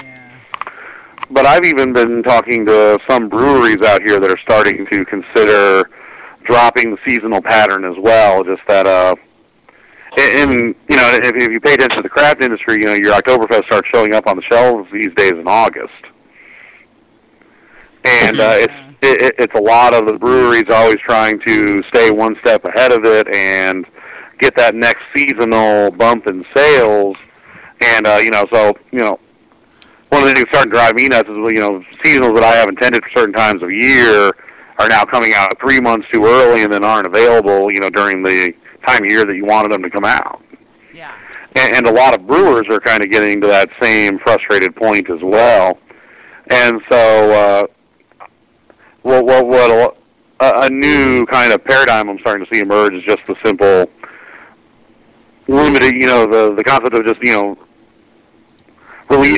Yeah. But I've even been talking to some breweries out here that are starting to consider dropping the seasonal pattern as well. Just that, and you know, if you pay attention to the craft industry, you know, your Oktoberfest starts showing up on the shelves these days in August, and it's a lot of the breweries always trying to stay one step ahead of it and get that next seasonal bump in sales. And you know, so you know, one of the things starting to drive me nuts is, you know, seasonals that I have intended for certain times of year are now coming out 3 months too early and then aren't available, you know, during the time of year that you wanted them to come out. Yeah. And a lot of brewers are kind of getting to that same frustrated point as well. And so, what a new kind of paradigm I'm starting to see emerge is just the simple limited, you know, the concept of just, you know,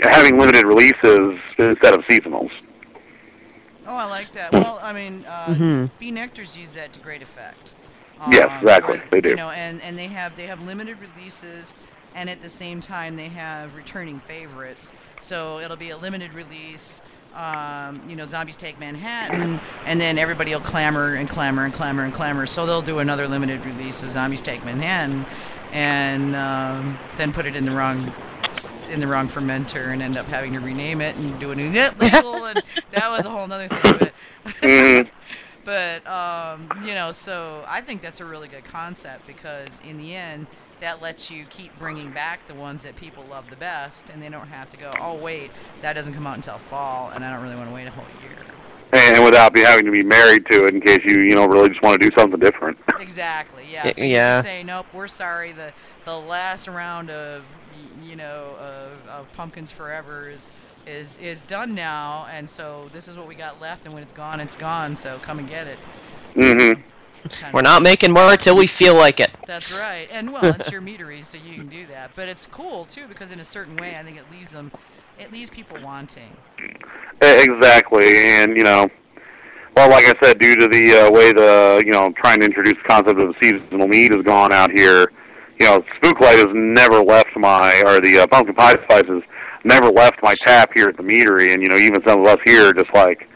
having limited releases instead of seasonals. Oh, I like that. Well, I mean, Bee Nectars use that to great effect. Yes, exactly. They do. You know, and they have limited releases, and at the same time they have returning favorites. So it'll be a limited release. You know, Zombies Take Manhattan, and then everybody will clamor and clamor and clamor and clamor. So they'll do another limited release of Zombies Take Manhattan, and then put it in the wrong fermenter and end up having to rename it and do a new net label, and that was a whole other thing. But you know, so I think that's a really good concept, because in the end, that lets you keep bringing back the ones that people love the best, and they don't have to go, oh wait, that doesn't come out until fall, and I don't really want to wait a whole year. And without having to be married to it in case you know, really just want to do something different. Exactly, yeah. So you can say, nope, we're sorry, the last round of, you know, of Pumpkins Forever is done now, and so this is what we got left, and when it's gone, so come and get it. We're not making more until we feel like it. That's right. And, well, it's your meadery, so you can do that. But it's cool, too, because in a certain way, I think it leaves people wanting. Exactly. And, you know, well, like I said, due to the way you know, trying to introduce the concept of seasonal mead has gone out here, you know, Spooklight has never left the pumpkin pie spices never left my tap here at the meadery. And, you know, even some of us here are just like,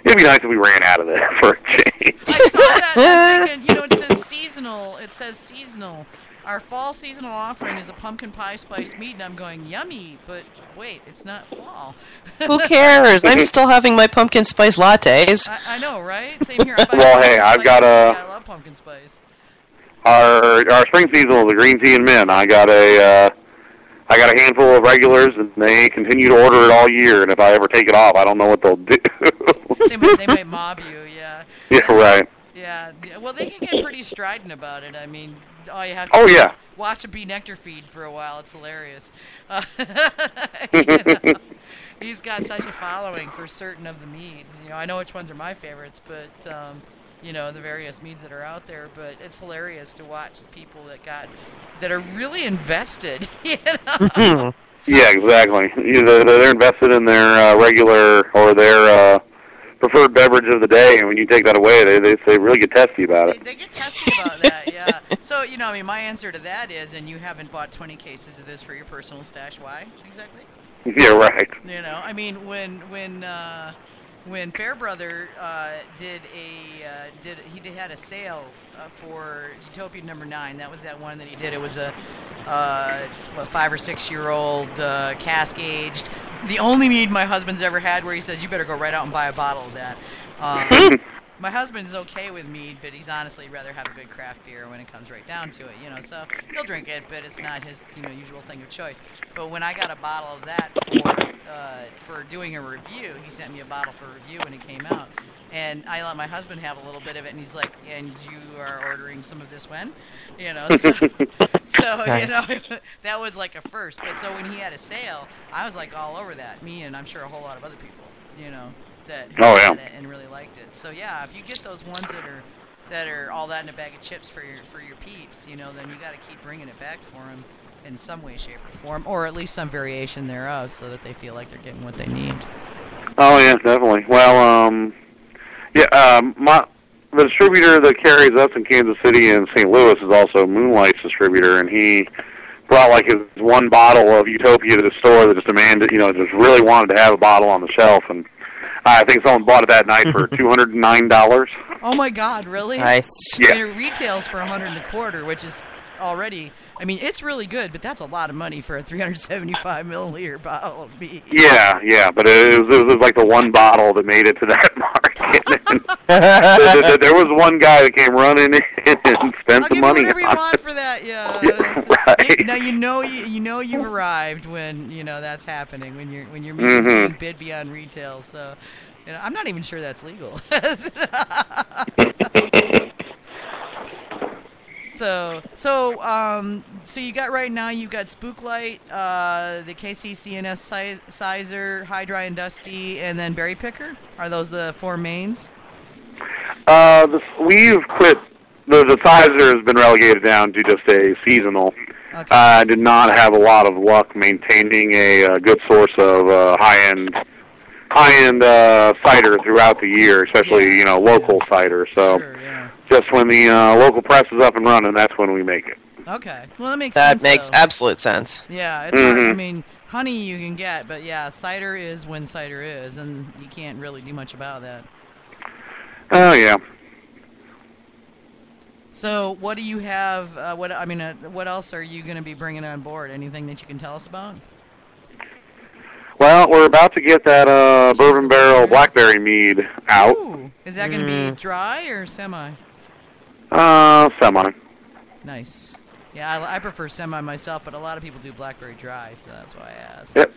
it'd be nice if we ran out of it for a change. I saw that, I'm thinking, you know, it says seasonal. Our fall seasonal offering is a pumpkin pie spice mead, and I'm going, yummy, but wait, it's not fall. Who cares? I'm still having my pumpkin spice lattes. I know, right? Same here. Well, hey, I love pumpkin spice. Our spring seasonal is a green tea and mint. I got a handful of regulars, and they continue to order it all year. And if I ever take it off, I don't know what they'll do. They might mob you, yeah. Yeah, right. Yeah. Well, they can get pretty strident about it. I mean, all you have to do is watch a Bee Nectar feed for a while. It's hilarious. You know, he's got such a following for certain of the meads. You know, I know which ones are my favorites, but you know, the various meads that are out there. But it's hilarious to watch the people that are really invested. You know. Yeah, exactly. They're invested in their regular or their preferred beverage of the day, and when you take that away, they really get testy about it. They get testy about that, yeah. So, you know, I mean, my answer to that is, and you haven't bought 20 cases of this for your personal stash. Why exactly? Yeah, right. You know, I mean, when Fairbrother had a sale for Utopia number 9. That was that one that he did. It was a 5 or 6 year old cask aged. The only mead my husband's ever had where he says, you better go right out and buy a bottle of that. My husband's okay with mead, but he's honestly rather have a good craft beer when it comes right down to it, you know. So he'll drink it, but it's not his, you know, usual thing of choice. But when I got a bottle of that for doing a review, he sent me a bottle for review when it came out. And I let my husband have a little bit of it, and he's like, and you are ordering some of this when? You know, so nice. You know, that was like a first. But so when he had a sale, I was like all over that. Me and I'm sure a whole lot of other people, you know, that had it and really liked it. So yeah, if you get those ones that are all that in a bag of chips for your peeps, you know, then you got to keep bringing it back for them in some way, shape, or form, or at least some variation thereof, so that they feel like they're getting what they need. Oh yeah, definitely. Well, the distributor that carries us in Kansas City and St. Louis is also Moonlight's distributor, and he brought like his one bottle of Utopia to the store that just demanded, just really wanted to have a bottle on the shelf, and I think someone bought it that night for $209. Oh my God, really? Nice. Yeah. And it retails for $125, which is already, I mean, it's really good, but that's a lot of money for a 375 milliliter bottle of mead. Yeah, but it was like the one bottle that made it to that market. There was one guy that came running in and spent I'll some give money you whatever you on want it. for that, yeah. Right. Now you've arrived when that's happening, when your mead is being bid beyond retail. So, I'm not even sure that's legal. So you got right now. You've got Spooklight, the KCCNS Sizer, High Dry and Dusty, and then Berry Picker. Are those the four mains? We've quit. The Sizer has been relegated down to just a seasonal. Okay. I did not have a lot of luck maintaining a good source of high-end cider throughout the year, especially local cider. So Sure, yeah. just when the local press is up and running, that's when we make it. Okay. Well, that makes sense. That makes though. absolute sense. Yeah, it's hard. I mean, honey you can get, but yeah, cider is when cider is, and you can't really do much about that. Oh yeah. So, what do you have? What else are you going to be bringing on board? Anything that you can tell us about? Well, we're about to get that bourbon barrel blackberry mead out. Ooh, is that going to be dry or semi? Semi. Nice. Yeah, I prefer semi myself, but a lot of people do blackberry dry, so that's why I asked. Yep.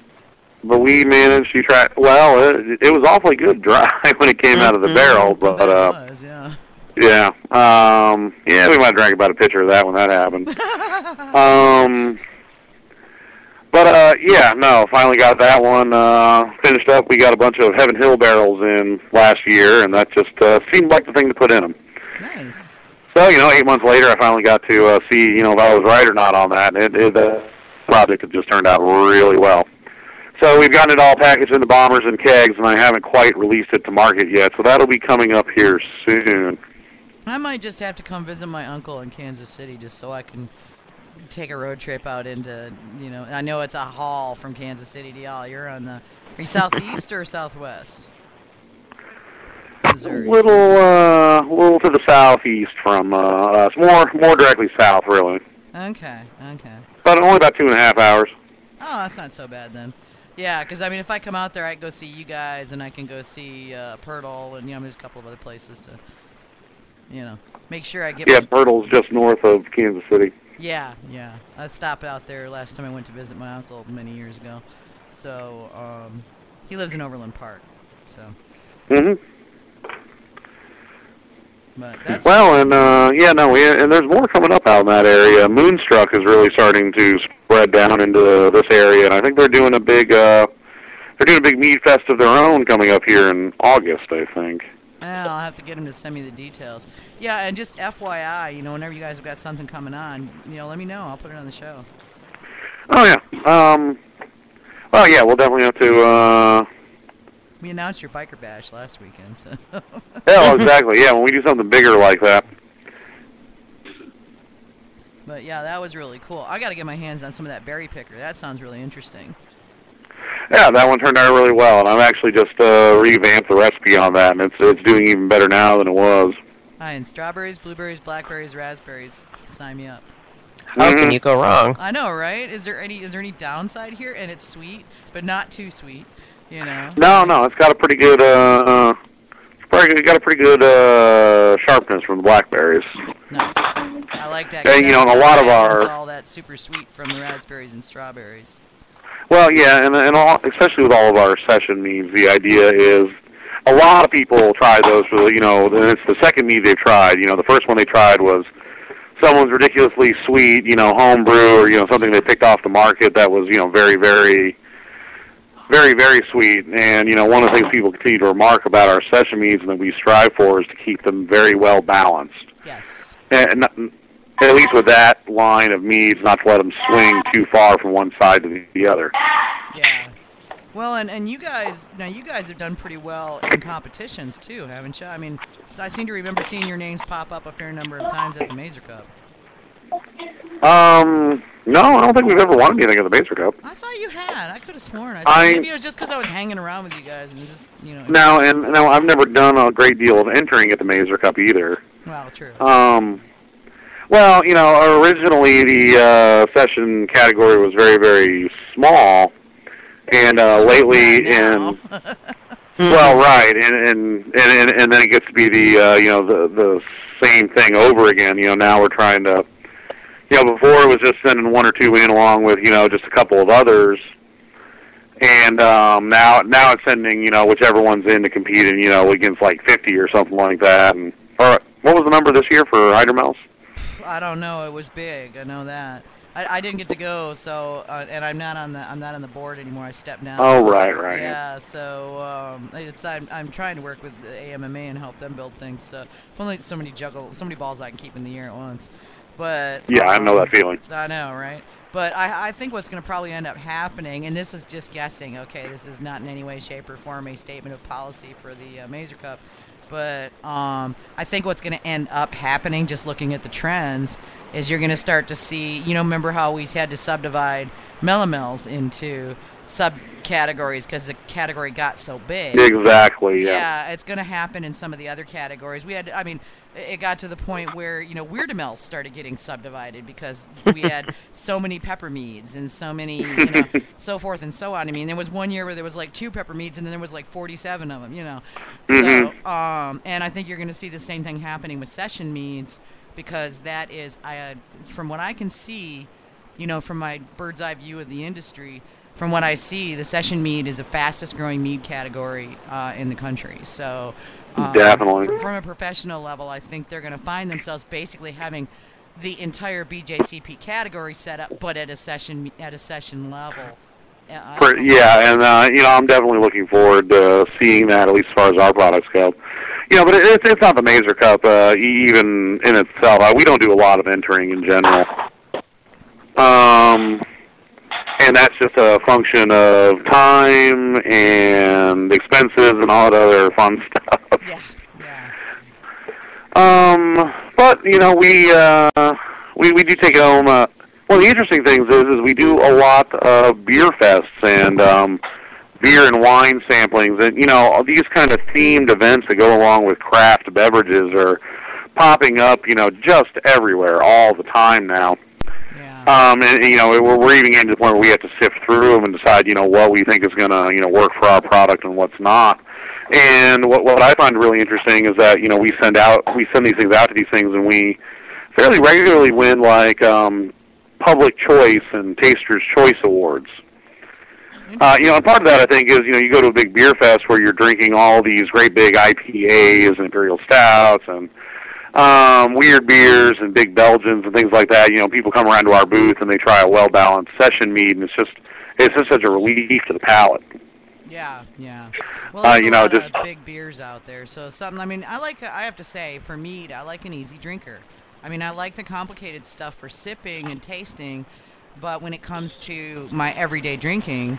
But we managed to try. Well, it was awfully good dry when it came out of the barrel, but it was, yeah. yeah, we might drink about a pitcher of that when that happened. Finally got that one finished up. We got a bunch of Heaven Hill barrels in last year, and that just seemed like the thing to put in them. Nice. So, 8 months later, I finally got to see, if I was right or not on that, and the project had just turned out really well. So we've gotten it all packaged in the bombers and kegs, and I haven't quite released it to market yet, so that'll be coming up here soon. I might just have to come visit my uncle in Kansas City just so I can take a road trip out into, I know it's a haul from Kansas City to y'all. Are you southeast or southwest? Missouri. Little to the southeast from us, more directly south, really. Okay. But only about 2.5 hours. Oh, that's not so bad then. Yeah, because, if I come out there, I can go see you guys, and I can go see Pirtle, and, there's a couple of other places to, make sure I get... Yeah, Pirtle's just north of Kansas City. Yeah. I stopped out there last time I went to visit my uncle many years ago. So, he lives in Overland Park, so... Mm-hmm. But that's... Well, and there's more coming up out in that area. Moonstruck is really starting to spread down into this area, and I think they're doing a big mead fest of their own coming up here in August, I think. Yeah, I'll have to get him to send me the details. Yeah, and just FYI, whenever you guys have got something coming on, let me know. I'll put it on the show. Oh yeah. Well, yeah, we'll definitely have to. We announced your biker bash last weekend, so. Yeah, well, exactly. Yeah, when we do something bigger like that. But yeah, that was really cool. I got to get my hands on some of that berry picker. That sounds really interesting. Yeah, that one turned out really well, and I've actually just revamped the recipe on that, and it's doing even better now than it was. And strawberries, blueberries, blackberries, raspberries. Sign me up. How can you go wrong? I know, right? Is there any downside here? And it's sweet, but not too sweet. No, it's got a pretty good sharpness from the blackberries. Nice. I like that. And a lot of all that super sweet from the raspberries and strawberries. Well, yeah, and especially with all of our session meads, the idea is a lot of people try those for and it's the second mead they've tried. The first one they tried was someone's ridiculously sweet, home brew or something they picked off the market that was very, very, very, very sweet. And one of the things people continue to remark about our session meads and that we strive for is to keep them very well balanced. Yes. And at least with that line of meads, not to let them swing too far from one side to the other. Yeah. Well, and you guys have done pretty well in competitions too, haven't you? I seem to remember seeing your names pop up a fair number of times at the Mazer Cup. No, I don't think we've ever won anything in the Mazer Cup. I thought you had. I could have sworn. Maybe it was just because I was hanging around with you guys and just, No, I've never done a great deal of entering at the Mazer Cup either. Well, true. Well, originally the session category was very, very small, and lately well, right, and then it gets to be the same thing over again. Now we're trying to. Before it was just sending one or two in along with, just a couple of others. And now it's sending, whichever one's in to compete in, against like 50 or something like that. And what was the number this year for hydromels? I don't know. It was big. I know that. I didn't get to go, so and I'm not on the board anymore. I stepped down. Oh, right. Yeah, so I'm trying to work with the AMMA and help them build things. So if only so many balls I can keep in the air at once. But yeah, I know that feeling. I know, right? But I think what's going to probably end up happening, and this is just guessing, okay, this is not in any way, shape, or form a statement of policy for the Mazer Cup, but I think what's going to end up happening, just looking at the trends, is you're going to start to see, remember how we had to subdivide melomels into subcategories because the category got so big. Exactly, yeah. Yeah, it's going to happen in some of the other categories. It got to the point where, Weirdamels started getting subdivided because we had so many pepper meads and so many, so forth and so on. There was one year where there was like 2 pepper meads and then there was like 47 of them, Mm-hmm. So, and I think you're going to see the same thing happening with session meads because that is, from what I can see, from my bird's eye view of the industry, from what I see, the session mead is the fastest growing mead category in the country. So definitely. From a professional level, I think they're going to find themselves basically having the entire BJCP category set up, but at a session level. I'm definitely looking forward to seeing that, at least as far as our products go. But it's not the Mazer Cup, even in itself. We don't do a lot of entering in general. And that's just a function of time and expenses and all that other fun stuff. Yeah. But we do take it home. One of the interesting things is we do a lot of beer fests and beer and wine samplings, and these kind of themed events that go along with craft beverages are popping up, just everywhere all the time now. And we're even getting to the point where we have to sift through them and decide, what we think is going to, work for our product and what's not. And what I find really interesting is that, we send these things out to these things, and we fairly regularly win like public choice and taster's choice awards. And part of that I think is, you go to a big beer fest where you're drinking all these great big IPAs and imperial stouts and weird beers and big Belgians and things like that. People come around to our booth and they try a well-balanced session mead, and it's just such a relief to the palate. Yeah. Well, there's a lot just of big beers out there. So something. I have to say, for mead, I like an easy drinker. I like the complicated stuff for sipping and tasting, but when it comes to my everyday drinking,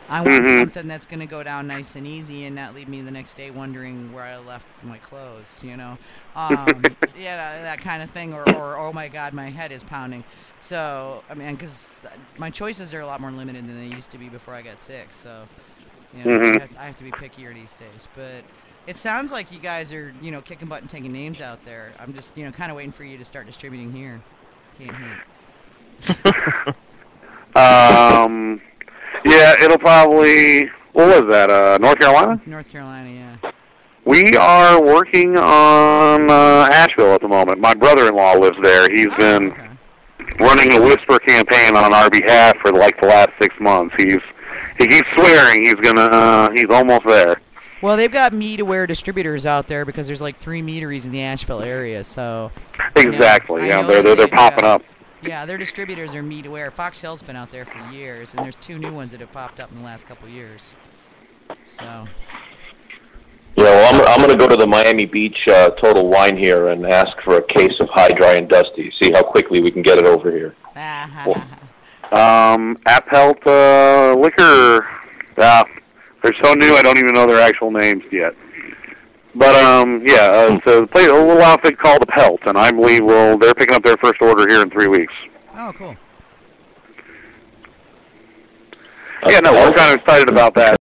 I want something that's going to go down nice and easy and not leave me the next day wondering where I left my clothes, that kind of thing, or oh my God, my head is pounding. So, because my choices are a lot more limited than they used to be before I got sick, so, I have to be pickier these days. But it sounds like you guys are, kicking butt and taking names out there. I'm just, kind of waiting for you to start distributing here. Can't hate. Yeah, it'll probably, what was that, North Carolina? North Carolina, yeah. We are working on Asheville at the moment. My brother-in-law lives there. He's been running a whisper campaign on our behalf for like the last 6 months. He keeps swearing he's almost there. Well, they've got mead-aware distributors out there because there's like 3 meaderies in the Asheville area, so. Exactly, they're popping up. Yeah, their distributors are mead-aware. Fox Hill's been out there for years, and there's 2 new ones that have popped up in the last couple of years. So. Yeah, well, I'm going to go to the Miami Beach Total Wine here and ask for a case of High, Dry, and Dusty. See how quickly we can get it over here. Appelt Liquor. They're so new I don't even know their actual names yet. But it's a little outfit called Appelt, and I believe they're picking up their first order here in 3 weeks. Oh, cool. Yeah, no, we're kind of excited about that.